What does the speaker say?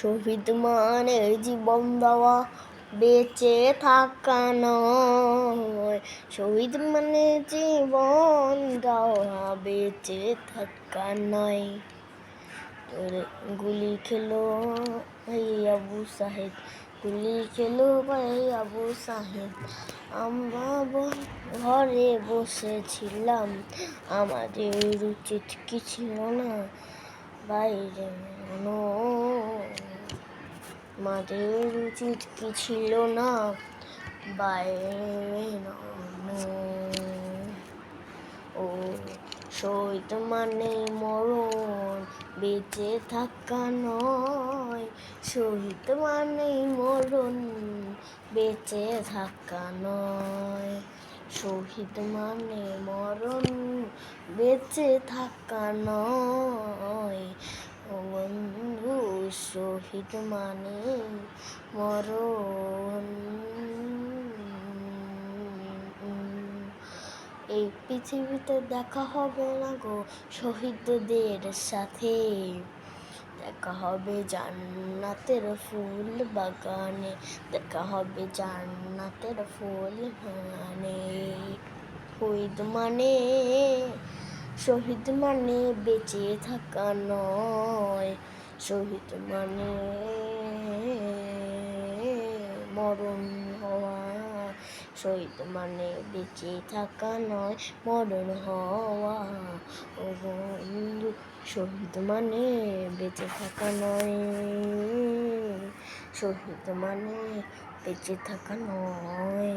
শহীদ মানে জীবন দেওয়া, বেঁচে থাকা নয়। শহীদ মানে জীবন দেওয়া, বেঁচে থাকা নয়। গুলি খেলো ভাই আবু সাহেব, গুলি খেলো ভাই আবু সাহেব। আমরা ঘরে বসেছিলাম, আমাদের উচিত কি ছিল না বাইরে বেরোনো। আমাদের উচিত কি ছিল না বাইরে বেরোনো। ও শহীদ মানে মরণ, বেঁচে থাকা নয়। শহীদ মানে মরণ, বেঁচে থাকা নয়। শহীদ মানে মরণ, বেঁচে থাকা নয়। ও বন্ধু, শহীদ মানে মরণ। এই পৃথিবীতে দেখা হবে না গো শহীদদের সাথে, দেখা হবে জান্নাতের ফুল বাগানে, দেখা হবে জান্নাতের ফুল বাগানে। শহীদ মানে বেঁচে থাকা নয়। শহীদ মানে মরণ হওয়া। শহীদ মানে বেঁচে থাকা নয়, মরণ হওয়া। ও বন্ধু, শহীদ মানে বেঁচে থাকা নয়। শহীদ মানে বেঁচে থাকা নয়।